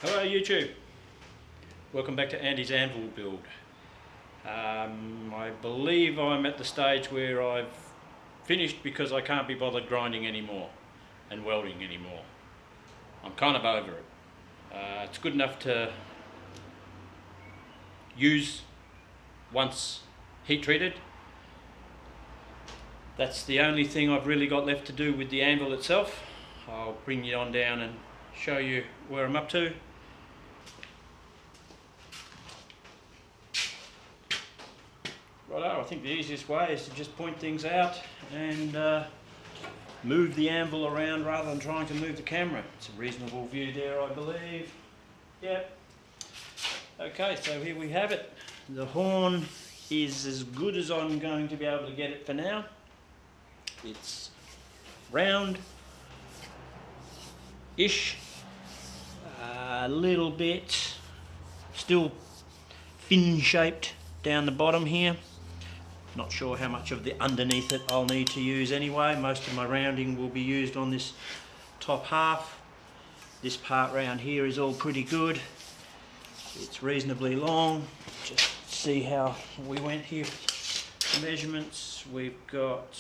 Hello YouTube, welcome back to Andy's Anvil build. I believe I'm at the stage where I've finished because I can't be bothered grinding anymore and welding anymore. I'm kind of over it. It's good enough to use once heat treated. That's the only thing I've really got left to do with the anvil itself. I'll bring you on down and show you where I'm up to. Righto, I think the easiest way is to just point things out and move the anvil around rather than trying to move the camera. It's a reasonable view there, I believe. Yep. Okay, so here we have it. The horn is as good as I'm going to be able to get it for now. It's round-ish, a little bit still fin-shaped down the bottom here. Not sure how much of the underneath it I'll need to use anyway. Most of my rounding will be used on this top half. This part round here is all pretty good. It's reasonably long. Just see how we went here. Measurements, we've got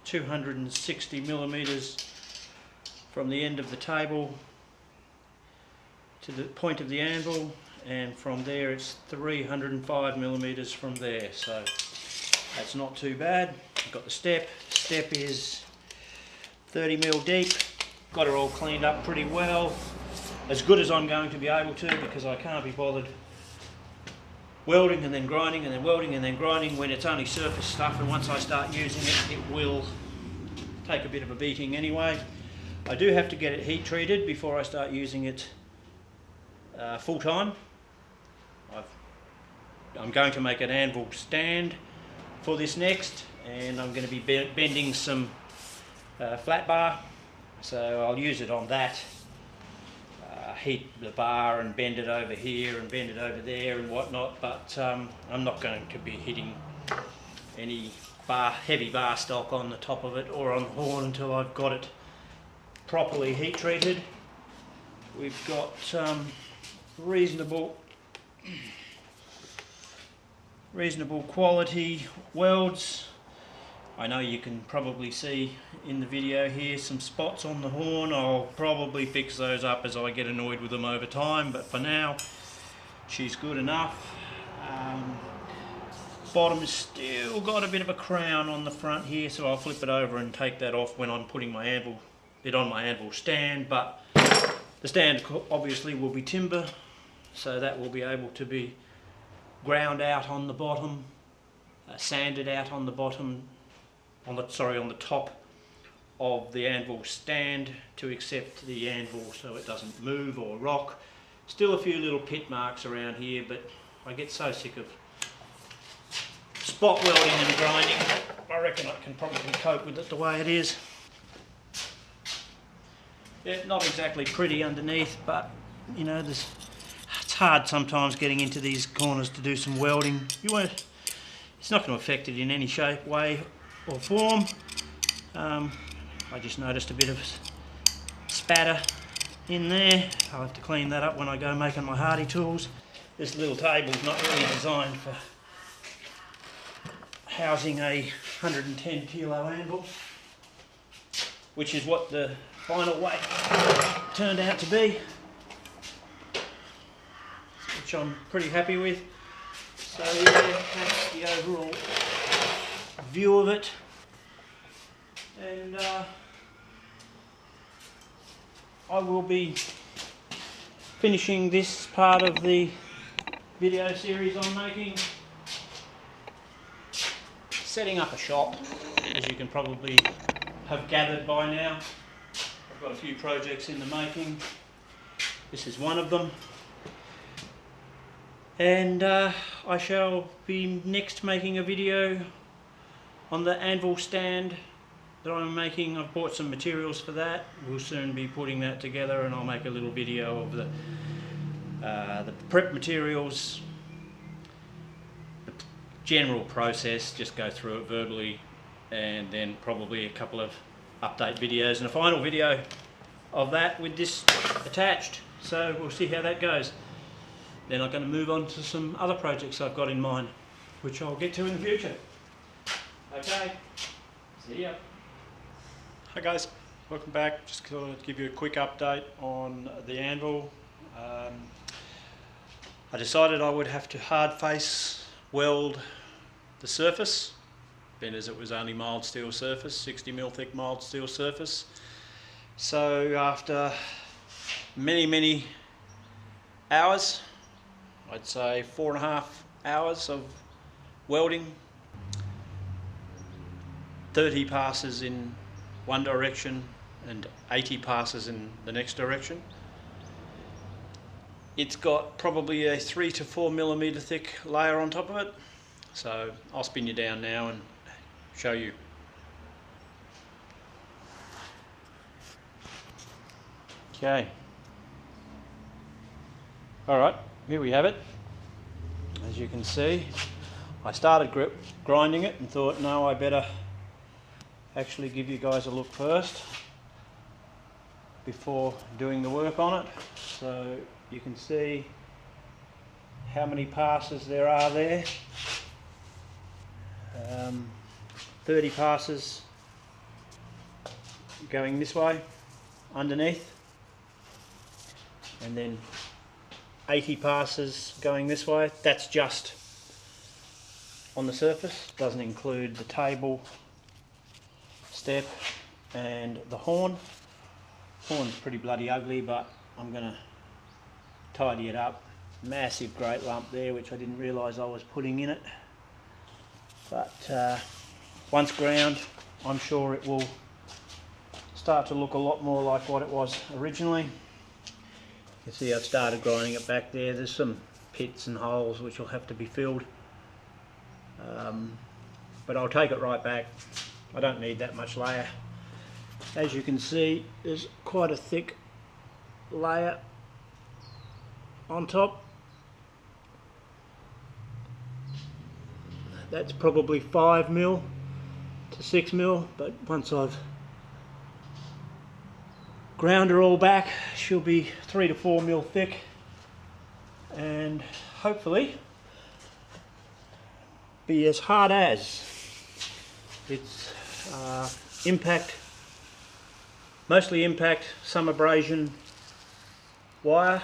260 millimeters from the end of the table to the point of the anvil, and from there it's 305 millimeters from there, so that's not too bad. I've got the step is 30 mil deep. Got it all cleaned up pretty well, as good as I'm going to be able to, because I can't be bothered welding and then grinding and then welding and then grinding when it's only surface stuff, and once I start using it, it will take a bit of a beating anyway. I do have to get it heat treated before I start using it full time. I'm going to make an anvil stand for this next, and I'm going to be bending some flat bar, so I'll use it on that. Heat the bar and bend it over here and bend it over there and whatnot, but I'm not going to be hitting any heavy bar stock on the top of it or on the horn until I've got it properly heat treated. We've got reasonable quality welds. I know you can probably see in the video here some spots on the horn. I'll probably fix those up as I get annoyed with them over time, but for now she's good enough. Bottom has still got a bit of a crown on the front here, so I'll flip it over and take that off when I'm putting it on my anvil stand, but the stand obviously will be timber, so that will be able to be ground out on the bottom, sanded out on the bottom, on the top of the anvil stand to accept the anvil so it doesn't move or rock. Still a few little pit marks around here, but I get so sick of spot welding and grinding, I reckon I can probably cope with it the way it is. Yeah, not exactly pretty underneath, but you know, it's hard sometimes getting into these corners to do some welding. It's not going to affect it in any shape, way or form. I just noticed a bit of spatter in there. I'll have to clean that up when I go making my hardy tools. This little table's not really designed for housing a 110 kilo anvil, which is what the final weight turned out to be, which I'm pretty happy with. So yeah, that's the overall view of it, and I will be finishing this part of the video series I'm making, setting up a shop, as you can probably have gathered by now. I've got a few projects in the making. This is one of them. And I shall be next making a video on the anvil stand that I'm making. I've bought some materials for that. We'll soon be putting that together, and I'll make a little video of the prep materials, the general process, just go through it verbally, and then probably a couple of update videos and a final video of that with this attached. So we'll see how that goes. Then I'm going to move on to some other projects I've got in mind, which I'll get to in the future. Okay, see ya. Hi guys, welcome back. Just going to give you a quick update on the anvil. I decided I would have to hard face weld the surface, being as it was only mild steel surface, 60mm thick mild steel surface. So after many hours, I'd say 4.5 hours of welding, 30 passes in one direction and 80 passes in the next direction. It's got probably a 3 to 4mm thick layer on top of it. So I'll spin you down now and show you. Okay. Alright, here we have it. As you can see, I started grinding it and thought, no, I better actually give you guys a look first before doing the work on it. So you can see how many passes there are there. 30 passes going this way underneath, and then 80 passes going this way. That's just on the surface, doesn't include the table, step and the horn. Horn's pretty bloody ugly, but I'm going to tidy it up. Massive great lump there, which I didn't realise I was putting in it. But once ground, I'm sure it will start to look a lot more like what it was originally. You can see I've started grinding it back there. There's some pits and holes which will have to be filled. But I'll take it right back. I don't need that much layer. As you can see, there's quite a thick layer on top. That's probably 5mm to 6mm, but once I've ground her all back, she'll be 3 to 4mm thick, and hopefully be as hard as. It's impact, mostly impact, some abrasion wire,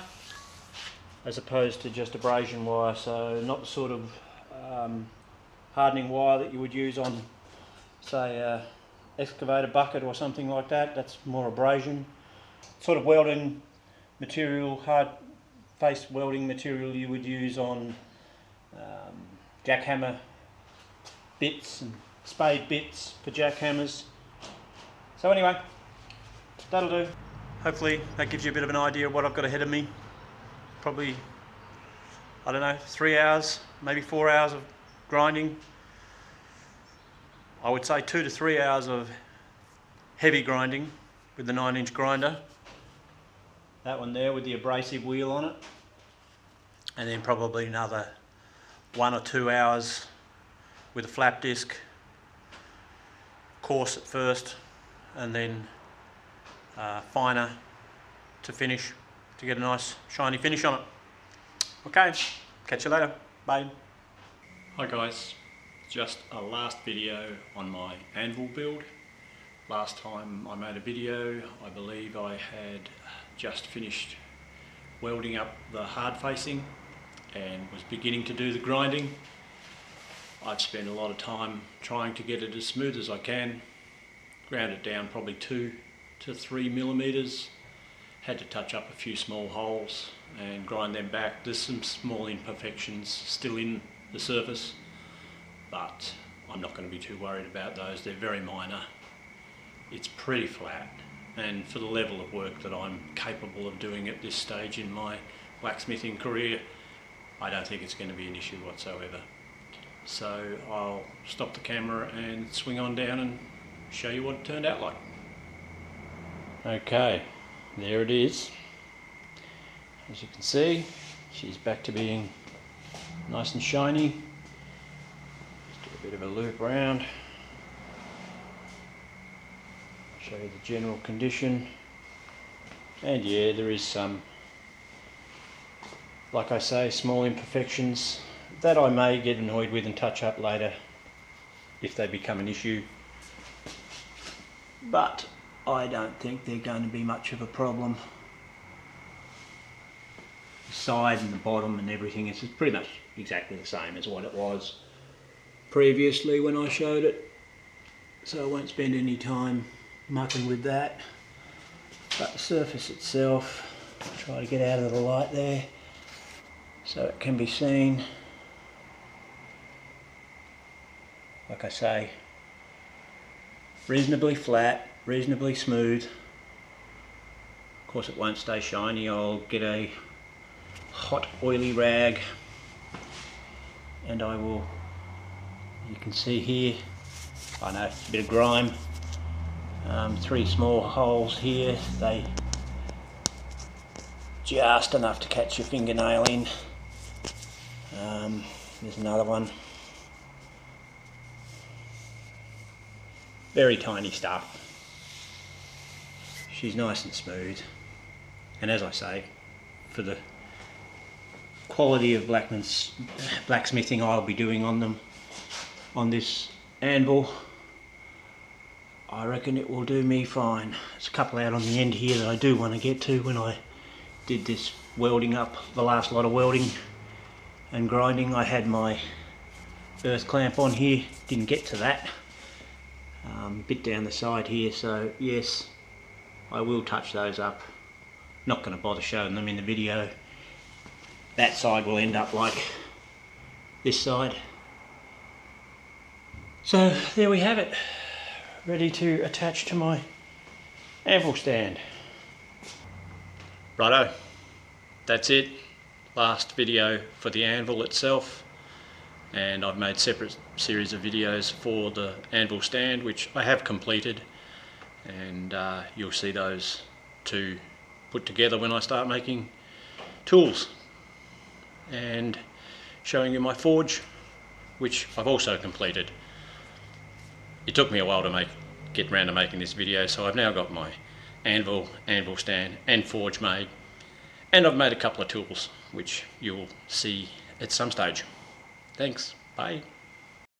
as opposed to just abrasion wire, so not the sort of hardening wire that you would use on, say, a excavator bucket or something like that. That's more abrasion. Sort of welding material, hard face welding material you would use on jackhammer bits and spade bits for jackhammers. So anyway, that'll do. Hopefully that gives you a bit of an idea of what I've got ahead of me. Probably, I don't know, 3 hours, maybe 4 hours of grinding. I would say 2 to 3 hours of heavy grinding with the 9-inch grinder. That one there with the abrasive wheel on it. And then probably another 1 or 2 hours with a flap disc, coarse at first, and then finer to finish, to get a nice shiny finish on it. Okay, catch you later. Bye. Hi guys, just a last video on my anvil build. Last time I made a video, I believe I had just finished welding up the hard facing and was beginning to do the grinding. I've spent a lot of time trying to get it as smooth as I can. Ground it down probably 2 to 3mm. Had to touch up a few small holes and grind them back. There's some small imperfections still in the surface, but I'm not going to be too worried about those. They're very minor. It's pretty flat, and for the level of work that I'm capable of doing at this stage in my blacksmithing career, I don't think it's going to be an issue whatsoever. So I'll stop the camera and swing on down and show you what it turned out like. Okay, there it is. As you can see, she's back to being nice and shiny. Just do a bit of a loop around. Show you the general condition. And yeah, there is some like I say, small imperfections that I may get annoyed with and touch up later if they become an issue. But I don't think they're going to be much of a problem. The side and the bottom and everything is pretty much exactly the same as what it was previously when I showed it, so I won't spend any time mucking with that. But the surface itself, I'll try to get out of the light there so it can be seen. Like I say, reasonably flat, reasonably smooth. Of course it won't stay shiny. I'll get a hot oily rag and I will, you can see here, I know it's a bit of grime, 3 small holes here, they just enough to catch your fingernail in. There's another one. Very tiny stuff. She's nice and smooth, and as I say, for the quality of blacksmithing I'll be doing on them, on this anvil, I reckon it will do me fine. There's a couple out on the end here that I do want to get to when I did this welding up, the last lot of welding and grinding. I had my earth clamp on here, didn't get to that. Bit down the side here, so yes, I will touch those up. Not going to bother showing them in the video. That side will end up like this side. So there we have it, ready to attach to my anvil stand. Righto, that's it. Last video for the anvil itself, and I've made separate series of videos for the anvil stand which I have completed, and you'll see those two put together when I start making tools, and showing you my forge which I've also completed. It took me a while to get around to making this video, so I've now got my anvil stand and forge made, and I've made a couple of tools which you'll see at some stage. Thanks, bye.